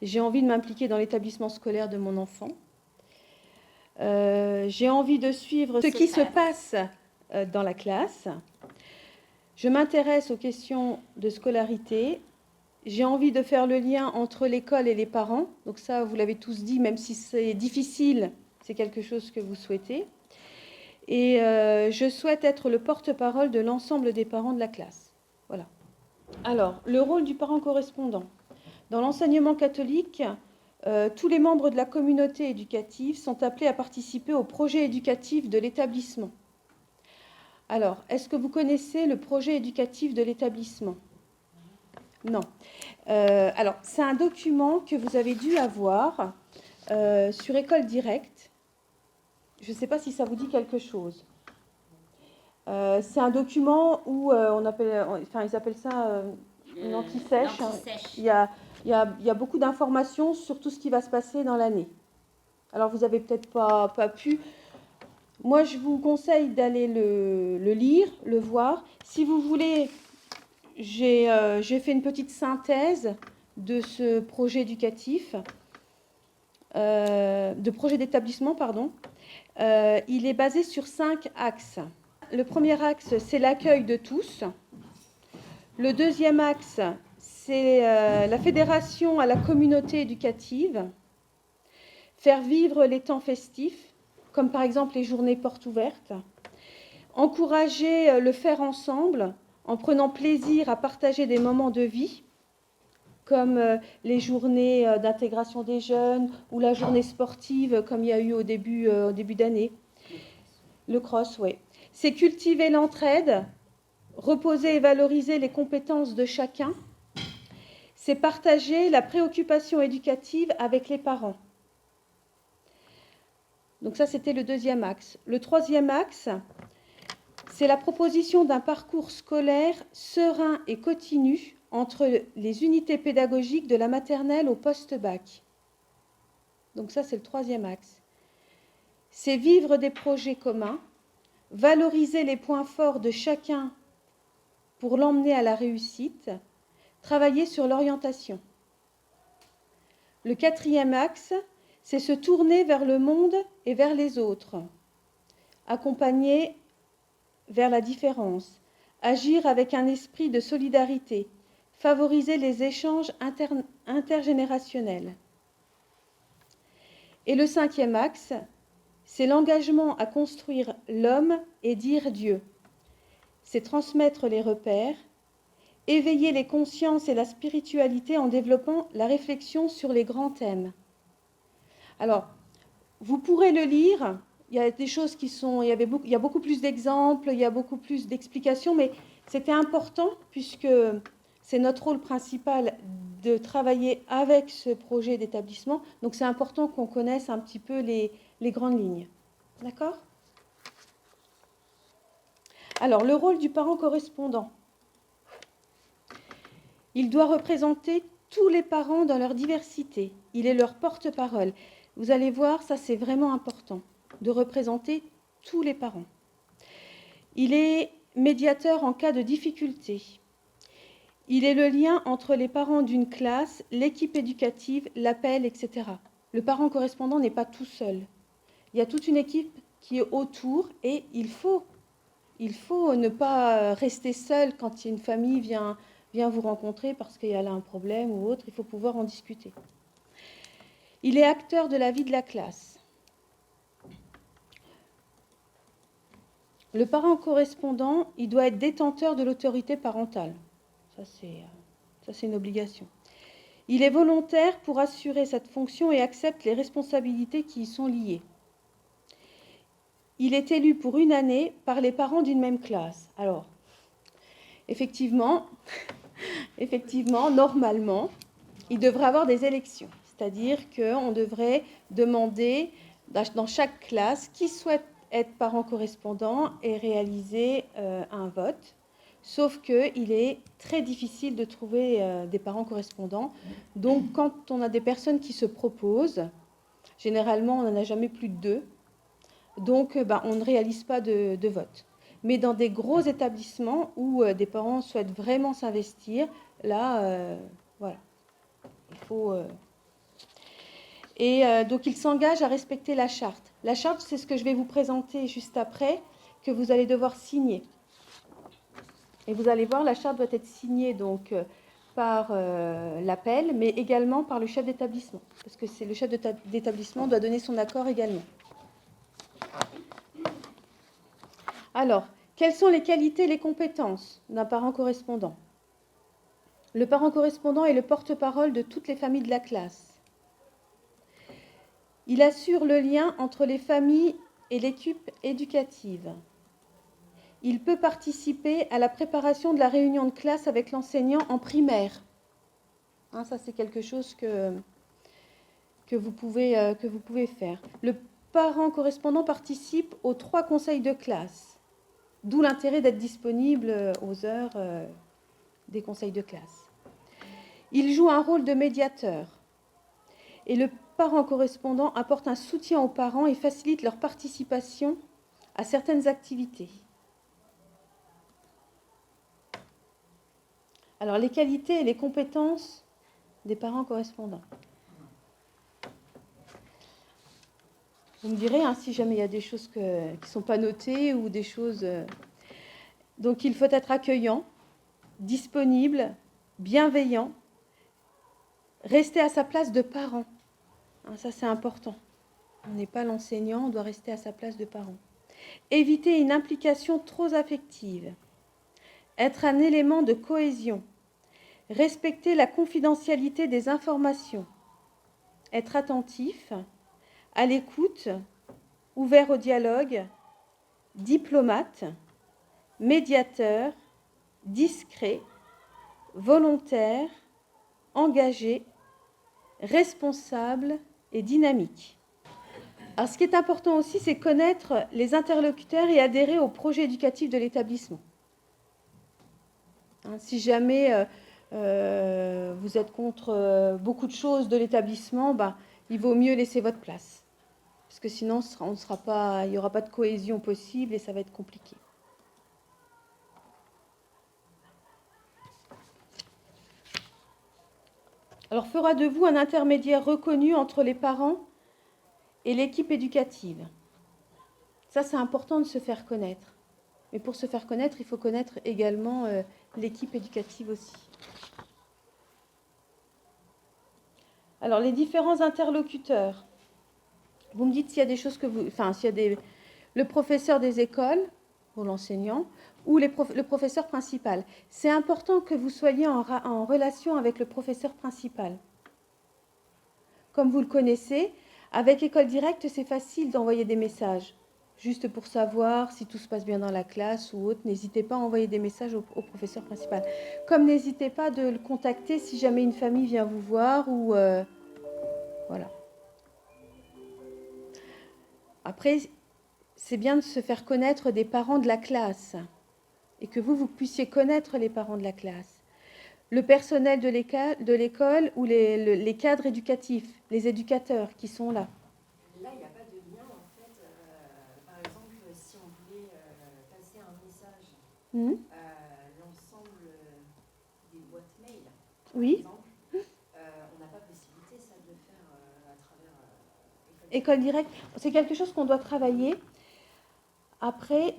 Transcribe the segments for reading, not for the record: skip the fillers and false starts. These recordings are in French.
J'ai envie de m'impliquer dans l'établissement scolaire de mon enfant. J'ai envie de suivre ce qui se passe dans la classe. Je m'intéresse aux questions de scolarité. J'ai envie de faire le lien entre l'école et les parents. Donc ça, vous l'avez tous dit, même si c'est difficile, c'est quelque chose que vous souhaitez. Et je souhaite être le porte-parole de l'ensemble des parents de la classe. Voilà. Alors, le rôle du parent correspondant. Dans l'enseignement catholique, tous les membres de la communauté éducative sont appelés à participer au projet éducatif de l'établissement. Alors, est-ce que vous connaissez le projet éducatif de l'établissement ? Non. Alors, c'est un document que vous avez dû avoir sur École Directe. Je ne sais pas si ça vous dit quelque chose. C'est un document où ils appellent ça une anti-sèche. Il y a beaucoup d'informations sur tout ce qui va se passer dans l'année. Alors, vous n'avez peut-être pas pu. Moi, je vous conseille d'aller le lire, le voir. Si vous voulez, j'ai fait une petite synthèse de ce projet éducatif, de projet d'établissement, pardon. Il est basé sur 5 axes. Le premier axe, c'est l'accueil de tous. Le deuxième axe, c'est la fédération à la communauté éducative. Faire vivre les temps festifs, comme par exemple les journées portes ouvertes. Encourager le faire ensemble en prenant plaisir à partager des moments de vie, comme les journées d'intégration des jeunes ou la journée sportive, comme il y a eu au début d'année. Le cross, oui. C'est cultiver l'entraide, reposer et valoriser les compétences de chacun. C'est partager la préoccupation éducative avec les parents. Donc ça, c'était le deuxième axe. Le troisième axe, c'est la proposition d'un parcours scolaire serein et continu entre les unités pédagogiques de la maternelle au post-bac. Donc ça, c'est le troisième axe. C'est vivre des projets communs, valoriser les points forts de chacun pour l'emmener à la réussite, travailler sur l'orientation. Le quatrième axe, c'est se tourner vers le monde et vers les autres, accompagner vers la différence, agir avec un esprit de solidarité, favoriser les échanges intergénérationnels. Et le cinquième axe, c'est l'engagement à construire l'homme et dire Dieu. C'est transmettre les repères, éveiller les consciences et la spiritualité en développant la réflexion sur les grands thèmes. Alors, vous pourrez le lire. Il y a des choses qui sont... Il y a beaucoup plus d'exemples, il y a beaucoup plus d'explications, mais c'était important puisque c'est notre rôle principal de travailler avec ce projet d'établissement. Donc, c'est important qu'on connaisse un petit peu les grandes lignes. D'accord ? Alors, le rôle du parent correspondant. Il doit représenter tous les parents dans leur diversité. Il est leur porte-parole. Vous allez voir, ça c'est vraiment important, de représenter tous les parents. Il est médiateur en cas de difficulté. Il est le lien entre les parents d'une classe, l'équipe éducative, l'appel, etc. Le parent correspondant n'est pas tout seul. Il y a toute une équipe qui est autour et il faut ne pas rester seul quand une famille vient vous rencontrer parce qu'il y a là un problème ou autre. Il faut pouvoir en discuter. Il est acteur de la vie de la classe. Le parent correspondant, il doit être détenteur de l'autorité parentale. Ça, c'est une obligation. Il est volontaire pour assurer cette fonction et accepte les responsabilités qui y sont liées. Il est élu pour une année par les parents d'une même classe. Alors, effectivement, normalement, il devrait avoir des élections. C'est-à-dire qu'on devrait demander dans chaque classe qui souhaite être parent correspondant et réaliser un vote. Sauf qu'il est très difficile de trouver des parents correspondants. Donc, quand on a des personnes qui se proposent, généralement, on n'en a jamais plus de 2. Donc, on ne réalise pas de vote. Mais dans des gros établissements où des parents souhaitent vraiment s'investir, là, voilà, il faut Et donc, il s'engage à respecter la charte. La charte, c'est ce que je vais vous présenter juste après, que vous allez devoir signer. Et vous allez voir, la charte doit être signée donc, par l'appel, mais également par le chef d'établissement. Parce que c'est le chef d'établissement doit donner son accord également. Alors, quelles sont les qualités et les compétences d'un parent correspondant? Le parent correspondant est le porte-parole de toutes les familles de la classe. Il assure le lien entre les familles et l'équipe éducative. Il peut participer à la préparation de la réunion de classe avec l'enseignant en primaire. Hein, ça, c'est quelque chose que vous pouvez faire. Le parent correspondant participe aux 3 conseils de classe, d'où l'intérêt d'être disponible aux heures des conseils de classe. Il joue un rôle de médiateur. Et le parent correspondant apporte un soutien aux parents et facilite leur participation à certaines activités. Alors, les qualités et les compétences des parents correspondants. Vous me direz hein, si jamais il y a des choses qui ne sont pas notées ou des choses... Donc, il faut être accueillant, disponible, bienveillant, rester à sa place de parent. Hein, ça, c'est important. On n'est pas l'enseignant, on doit rester à sa place de parent. Éviter une implication trop affective. Être un élément de cohésion. Respecter la confidentialité des informations. Être attentif, à l'écoute, ouvert au dialogue, diplomate, médiateur, discret, volontaire, engagé, responsable et dynamique. Alors, ce qui est important aussi, c'est connaître les interlocuteurs et adhérer au projet éducatif de l'établissement. Hein, si jamais vous êtes contre beaucoup de choses de l'établissement, il vaut mieux laisser votre place. Parce que sinon, il n'y aura pas de cohésion possible et ça va être compliqué. Alors, fera de vous un intermédiaire reconnu entre les parents et l'équipe éducative. Ça, c'est important de se faire connaître. Mais pour se faire connaître, il faut connaître également l'équipe éducative aussi. Alors, les différents interlocuteurs. Vous me dites s'il y a des choses que vous... Enfin, s'il y a le professeur des écoles, ou l'enseignant, ou le professeur principal. C'est important que vous soyez en relation avec le professeur principal. Comme vous le connaissez, avec École Directe, c'est facile d'envoyer des messages. Juste pour savoir si tout se passe bien dans la classe ou autre, n'hésitez pas à envoyer des messages au professeur principal. Comme n'hésitez pas de le contacter si jamais une famille vient vous voir ou... voilà. Après, c'est bien de se faire connaître des parents de la classe et que vous puissiez connaître les parents de la classe. Le personnel de l'école ou les cadres éducatifs, les éducateurs qui sont là. Là, il n'y a pas de lien, en fait. Par exemple, si on voulait passer un message à l'ensemble des boîtes mail, oui. par exemple, on n'a pas possibilité, ça, de le faire à travers École Directe. C'est quelque chose qu'on doit travailler. Après,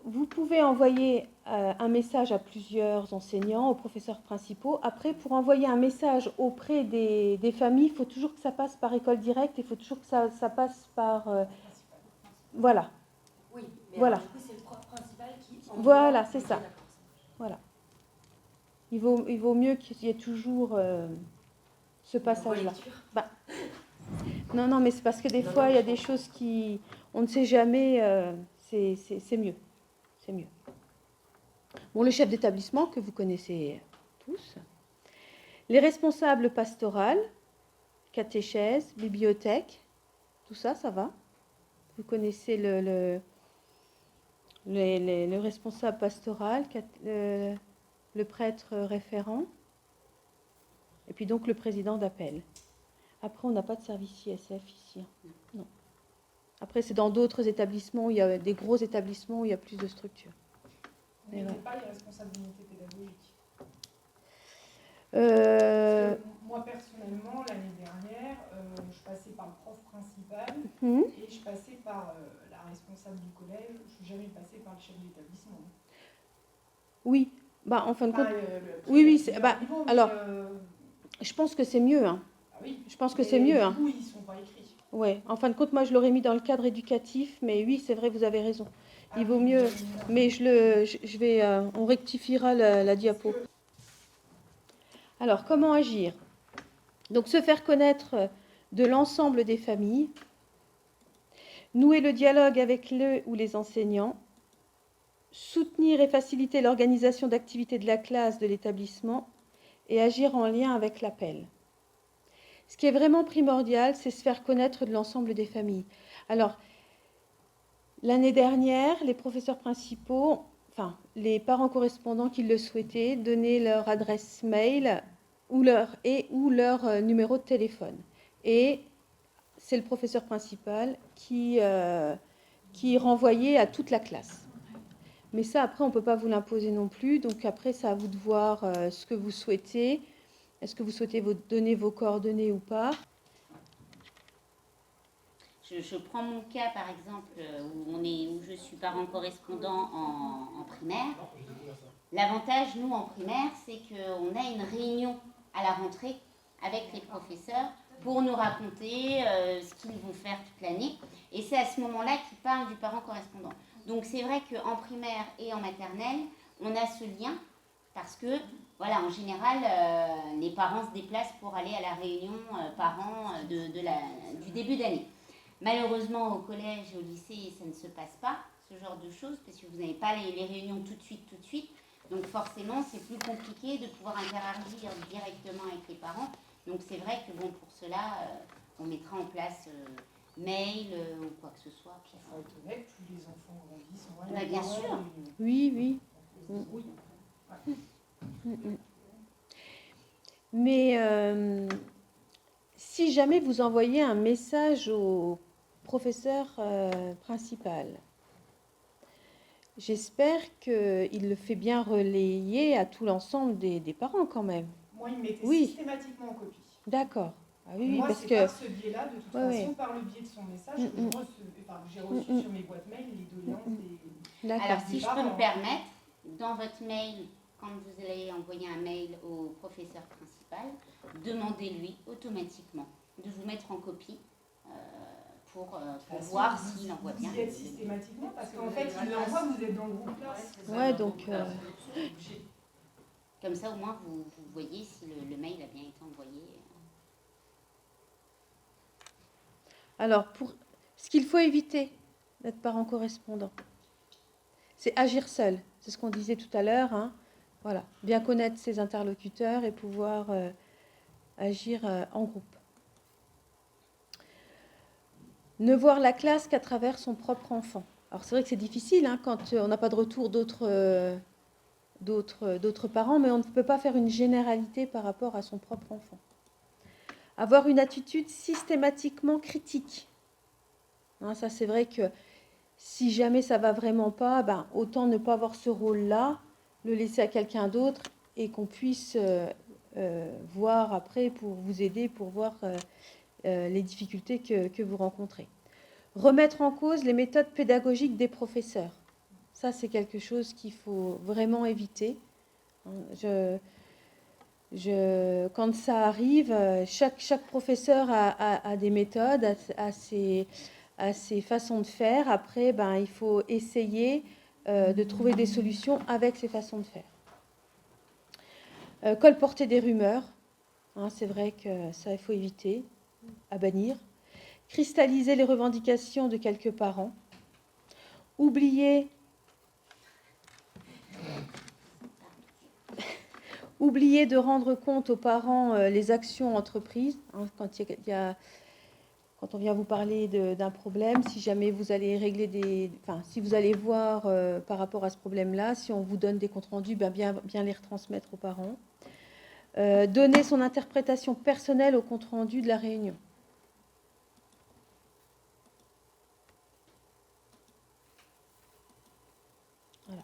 vous pouvez envoyer un message à plusieurs enseignants, aux professeurs principaux. Après, pour envoyer un message auprès des familles, il faut toujours que ça passe par École Directe, il faut toujours que ça passe par... voilà. Oui, mais voilà. Alors, du coup, c'est le prof principal qui... Voilà, c'est ça. Voilà. Il vaut mieux qu'il y ait toujours ce passage-là. Non, mais c'est parce que des fois, il y a des choses qui... On ne sait jamais, c'est mieux. C'est mieux. Bon, le chef d'établissement que vous connaissez tous. Les responsables pastorales, catéchèse, bibliothèque, tout ça, ça va. Vous connaissez le responsable pastoral, le prêtre référent, et puis donc le président d'appel. Après, on n'a pas de service ISF ici. Non. Après, c'est dans d'autres établissements, il y a des gros établissements où il y a plus de structures. Vous n'avez pas les responsables d'unité pédagogique Moi, personnellement, l'année dernière, je passais par le prof principal et je passais par la responsable du collège. Je ne suis jamais passée par le chef d'établissement. Oui, bah, en fin de compte, oui, alors, je pense que c'est mieux. Hein. Ah oui, je pense que c'est mieux. Du coup, ils ne sont pas écrits. Ouais, en fin de compte, moi, je l'aurais mis dans le cadre éducatif, mais oui, c'est vrai, vous avez raison. Il vaut mieux, mais je vais, on rectifiera la diapo. Alors, comment agir? Donc, se faire connaître de l'ensemble des familles, nouer le dialogue avec le ou les enseignants, soutenir et faciliter l'organisation d'activités de la classe, de l'établissement et agir en lien avec l'appel. Ce qui est vraiment primordial, c'est se faire connaître de l'ensemble des familles. Alors, l'année dernière, les professeurs principaux, enfin, les parents correspondants qui le souhaitaient, donnaient leur adresse mail ou leur numéro de téléphone. Et c'est le professeur principal qui renvoyait à toute la classe. Mais ça, après, on ne peut pas vous l'imposer non plus. Donc après, c'est à vous de voir ce que vous souhaitez. Est-ce que vous souhaitez donner vos coordonnées ou pas? Je prends mon cas, par exemple, où je suis parent correspondant en primaire. L'avantage, nous, en primaire, c'est qu'on a une réunion à la rentrée avec les professeurs pour nous raconter ce qu'ils vont faire toute l'année. Et c'est à ce moment-là qu'ils parlent du parent correspondant. Donc c'est vrai qu'en primaire et en maternelle, on a ce lien parce que, voilà, en général, les parents se déplacent pour aller à la réunion parents du début d'année. Malheureusement, au collège et au lycée, ça ne se passe pas, ce genre de choses, parce que vous n'avez pas les réunions tout de suite. Donc forcément, c'est plus compliqué de pouvoir interagir directement avec les parents. Donc c'est vrai que bon, pour cela, on mettra en place mail ou quoi que ce soit. Il faut être honnête, plus les enfants grandissent, moins bah, bien sûr. Oui. Mais si jamais vous envoyez un message au professeur principal, j'espère qu'il le fait bien relayer à tout l'ensemble des parents quand même. Moi, il me mettait systématiquement en copie. D'accord. Ah oui, moi, parce c'est que par ce biais-là, de toute façon, par le biais de son message, j'ai reçu sur mes boîtes mail les doléances des... Alors, si je peux me permettre, dans votre mail, quand vous allez envoyer un mail au professeur principal, demandez-lui automatiquement de vous mettre en copie pour voir s'il envoie bien. Vous y êtes systématiquement, parce qu'en fait, il l'envoie, vous êtes dans le groupe classe. Ouais, donc... Comme ça, au moins, vous voyez si le mail a bien été envoyé. Alors, pour ce qu'il faut éviter d'être parent correspondant, c'est agir seul. C'est ce qu'on disait tout à l'heure. Hein. Voilà, bien connaître ses interlocuteurs et pouvoir agir en groupe. Ne voir la classe qu'à travers son propre enfant. Alors, c'est vrai que c'est difficile hein, quand on n'a pas de retour d'autres parents, mais on ne peut pas faire une généralité par rapport à son propre enfant. Avoir une attitude systématiquement critique. Hein, ça, c'est vrai que si jamais ça ne va vraiment pas, autant ne pas avoir ce rôle-là, le laisser à quelqu'un d'autre et qu'on puisse voir après pour vous aider, pour voir les difficultés que vous rencontrez. Remettre en cause les méthodes pédagogiques des professeurs. Ça, c'est quelque chose qu'il faut vraiment éviter. Quand ça arrive, chaque professeur a des méthodes, a ses façons de faire. Après, il faut essayer de trouver des solutions avec ces façons de faire. Colporter des rumeurs, hein, c'est vrai que ça, il faut éviter, à bannir. Cristalliser les revendications de quelques parents. Oublier de rendre compte aux parents les actions entreprises. Hein, quand on vient vous parler d'un problème, si jamais vous allez régler si vous allez voir par rapport à ce problème-là, si on vous donne des comptes rendus, bien les retransmettre aux parents. Donner son interprétation personnelle au compte rendu de la réunion. Voilà.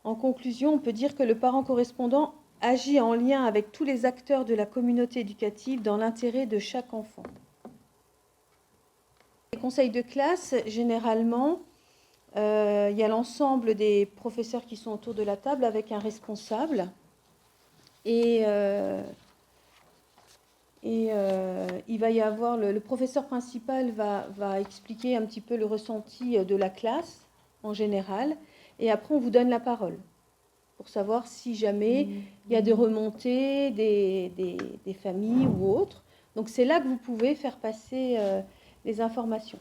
En conclusion, on peut dire que le parent correspondant agit en lien avec tous les acteurs de la communauté éducative dans l'intérêt de chaque enfant. Les conseils de classe, généralement, il y a l'ensemble des professeurs qui sont autour de la table avec un responsable. Et il va y avoir, le professeur principal va expliquer un petit peu le ressenti de la classe en général. Et après, on vous donne la parole pour savoir si jamais il y a des remontées, des familles ou autres. Donc c'est là que vous pouvez faire passer les informations.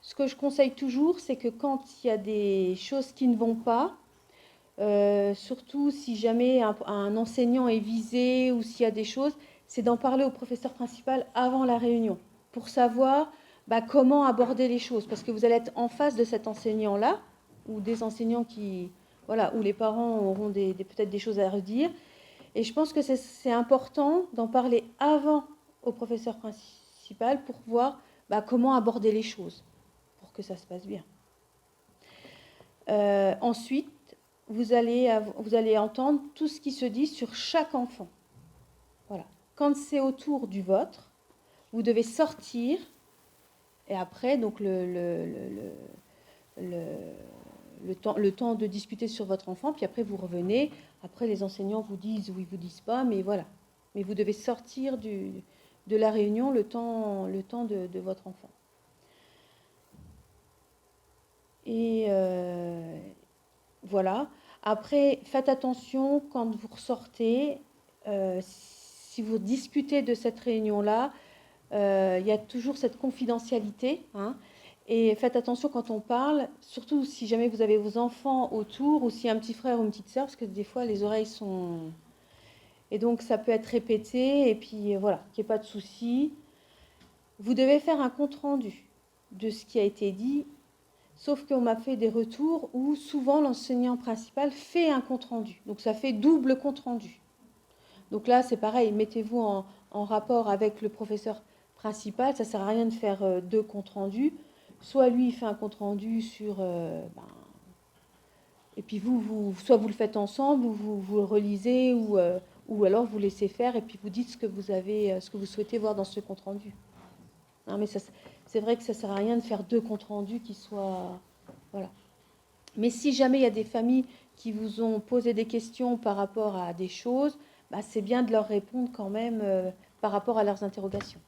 Ce que je conseille toujours, c'est que quand il y a des choses qui ne vont pas, surtout si jamais un enseignant est visé ou s'il y a des choses, c'est d'en parler au professeur principal avant la réunion pour savoir comment aborder les choses. Parce que vous allez être en face de cet enseignant-là ou des enseignants où les parents auront peut-être des choses à redire. Et je pense que c'est important d'en parler avant au professeur principal pour voir comment aborder les choses pour que ça se passe bien. Ensuite, vous allez entendre tout ce qui se dit sur chaque enfant. Voilà. Quand c'est autour du vôtre, vous devez sortir et après, donc le temps de discuter sur votre enfant, puis après vous revenez. Après, les enseignants vous disent ou ils vous disent pas, mais voilà. Mais vous devez sortir de la réunion le temps de votre enfant. Et voilà. Après, faites attention quand vous ressortez. Si vous discutez de cette réunion-là, il y a toujours cette confidentialité. Et faites attention quand on parle, surtout si jamais vous avez vos enfants autour ou si un petit frère ou une petite sœur, parce que des fois les oreilles sont... Et donc ça peut être répété, et puis voilà, qu'il n'y ait pas de souci. Vous devez faire un compte-rendu de ce qui a été dit, sauf qu'on m'a fait des retours où souvent l'enseignant principal fait un compte-rendu. Donc ça fait double compte-rendu. Donc là, c'est pareil, mettez-vous en rapport avec le professeur principal, ça ne sert à rien de faire deux comptes-rendus. Soit lui, il fait un compte-rendu sur... et puis soit vous le faites ensemble, ou vous le relisez, ou alors vous laissez faire, et puis vous dites ce que vous souhaitez voir dans ce compte-rendu. Non, mais c'est vrai que ça ne sert à rien de faire deux comptes-rendus qui soient... Voilà. Mais si jamais il y a des familles qui vous ont posé des questions par rapport à des choses, c'est bien de leur répondre quand même par rapport à leurs interrogations.